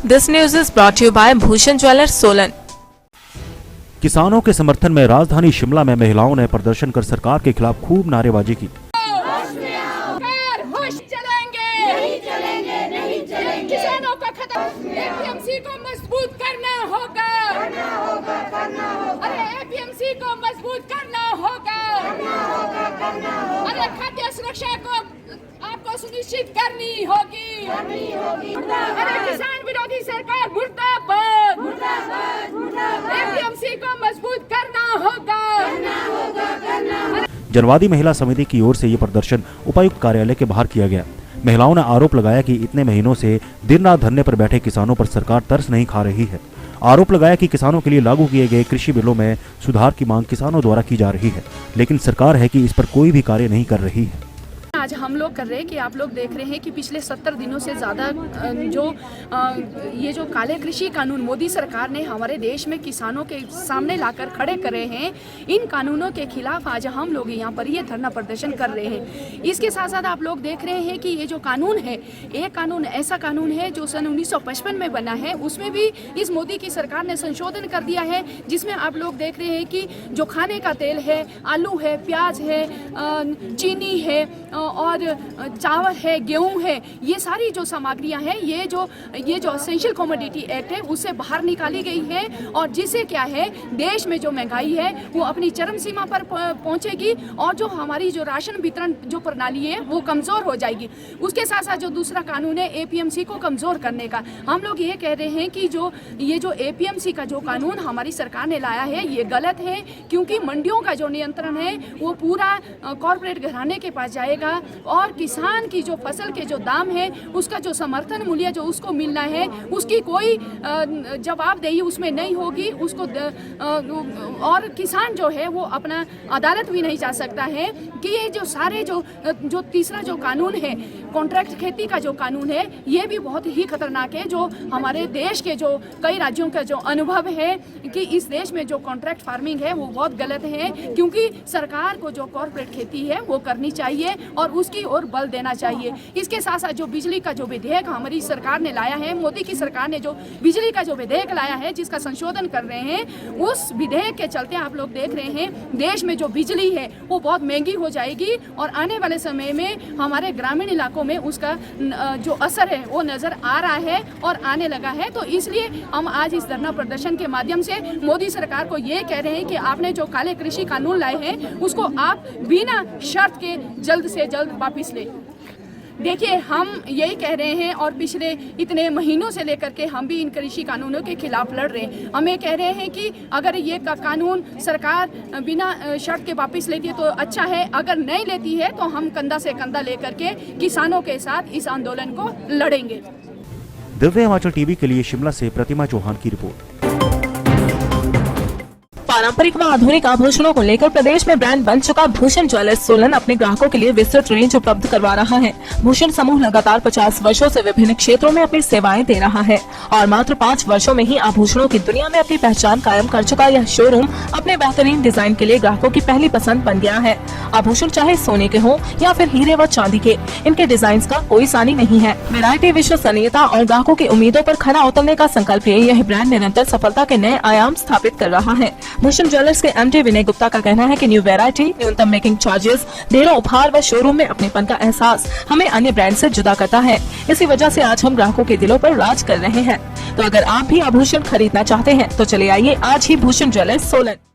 This news is brought to you by Bhushan Jewellers, Solan. किसानों के समर्थन में राजधानी शिमला में महिलाओं ने प्रदर्शन कर सरकार के खिलाफ खूब नारेबाजी की। किसानों का खत्म, एपीएमसी को मजबूत करना होगा, अरे एपीएमसी को मजबूत करना होगा, अरे खाद्य सुरक्षा को आपको सुनिश्चित करनी होगी, अरे किसान विरोधी सरकार मुर्दाबाद, एपीएमसी को मजबूत करना होगा। जनवादी महिला समिति की ओर से ये प्रदर्शन उपायुक्त कार्यालय के बाहर किया गया। महिलाओं ने आरोप लगाया कि इतने महीनों से दिन रात धरने पर बैठे किसानों पर सरकार तरस नहीं खा रही है। आरोप लगाया कि किसानों के लिए लागू किए गए कृषि बिलों में सुधार की मांग किसानों द्वारा की जा रही है, लेकिन सरकार है कि इस पर कोई भी कार्य नहीं कर रही है। आज हम लोग कर रहे हैं कि आप लोग देख रहे हैं कि पिछले 70 दिनों से ज़्यादा ये जो काले कृषि कानून मोदी सरकार ने हमारे देश में किसानों के सामने लाकर खड़े करे हैं, इन कानूनों के खिलाफ आज हम लोग यहाँ पर ये धरना प्रदर्शन कर रहे हैं। इसके साथ साथ आप लोग देख रहे हैं कि ये जो कानून है, एक कानून ऐसा कानून है जो सन 1955 में बना है, उसमें भी इस मोदी की सरकार ने संशोधन कर दिया है, जिसमें आप लोग देख रहे हैं कि जो खाने का तेल है, आलू है, प्याज है, चीनी है और चावल है, गेहूं है, ये सारी जो सामग्रियां हैं, ये जो एसेंशियल कमोडिटी एक्ट है उससे बाहर निकाली गई है, और जिससे क्या है, देश में जो महंगाई है वो अपनी चरम सीमा पर पहुंचेगी और जो हमारी जो राशन वितरण जो प्रणाली है वो कमज़ोर हो जाएगी। उसके साथ साथ जो दूसरा कानून है एपीएमसी को कमज़ोर करने का, हम लोग ये कह रहे हैं कि ये जो एपीएमसी का जो कानून हमारी सरकार ने लाया है ये गलत है, क्योंकि मंडियों का जो नियंत्रण है वो पूरा कॉरपोरेट घराने के पास जाएगा और किसान की जो फसल के जो दाम है उसका जो समर्थन मूल्य जो उसको मिलना है उसकी कोई जवाबदेही उसमें नहीं होगी उसको, और किसान जो है वो अपना अदालत भी नहीं जा सकता है कि ये जो सारे जो तीसरा जो कानून है कॉन्ट्रैक्ट खेती का जो कानून है ये भी बहुत ही खतरनाक है। जो हमारे देश के जो कई राज्यों का जो अनुभव है कि इस देश में जो कॉन्ट्रैक्ट फार्मिंग है वो बहुत गलत है, क्योंकि सरकार को जो कॉर्पोरेट खेती है वो करनी चाहिए और उसकी ओर बल देना चाहिए। इसके साथ साथ जो बिजली का जो विधेयक हमारी सरकार ने लाया है, मोदी की सरकार ने जो बिजली का जो विधेयक लाया है जिसका संशोधन कर रहे हैं, उस विधेयक के चलते आप लोग देख रहे हैं देश में जो बिजली है वो बहुत महंगी हो जाएगी और आने वाले समय में हमारे ग्रामीण इलाकों में उसका जो असर है वो नज़र आ रहा है और आने लगा है। तो इसलिए हम आज इस धरना प्रदर्शन के माध्यम से मोदी सरकार को ये कह रहे हैं कि आपने जो काले कृषि कानून लाए हैं उसको आप बिना शर्त के जल्द से जल्द वापिस लें। देखिए, हम यही कह रहे हैं और पिछले इतने महीनों से लेकर के हम भी इन कृषि कानूनों के खिलाफ लड़ रहे हैं। हम ये कह रहे हैं कि अगर ये कानून सरकार बिना शर्त के वापस लेती है तो अच्छा है, अगर नहीं लेती है तो हम कंधा से कंधा लेकर के किसानों के साथ इस आंदोलन को लड़ेंगे। दिव्य हिमाचल टीवी के लिए शिमला से प्रतिमा चौहान की रिपोर्ट। पारंपरिक व आधुनिक आभूषणों को लेकर प्रदेश में ब्रांड बन चुका भूषण ज्वेलर्स सोलन अपने ग्राहकों के लिए विस्तृत रेंज उपलब्ध करवा रहा है। भूषण समूह लगातार 50 वर्षों से विभिन्न क्षेत्रों में अपनी सेवाएं दे रहा है और मात्र 5 वर्षों में ही आभूषणों की दुनिया में अपनी पहचान कायम कर चुका यह शोरूम अपने बेहतरीन डिजाइन के लिए ग्राहकों की पहली पसंद बन गया है। आभूषण चाहे सोने के हो या फिर हीरे व चांदी के, इनके डिजाइन का कोई सानी नहीं है। वैरायटी, विश्वसनीयता और ग्राहकों की उम्मीदों पर खरा उतरने का संकल्प लिए यह ब्रांड निरंतर सफलता के नए आयाम स्थापित कर रहा है। भूषण ज्वेलर्स के एमडी विनय गुप्ता का कहना है कि न्यू वैरायटी, न्यूनतम मेकिंग चार्जेस, ढेरों उपहार व शोरूम में अपनेपन का एहसास हमें अन्य ब्रांड से जुदा करता है। इसी वजह से आज हम ग्राहकों के दिलों पर राज कर रहे हैं। तो अगर आप भी आभूषण खरीदना चाहते हैं तो चले आइए आज ही भूषण ज्वेलर्स सोलन।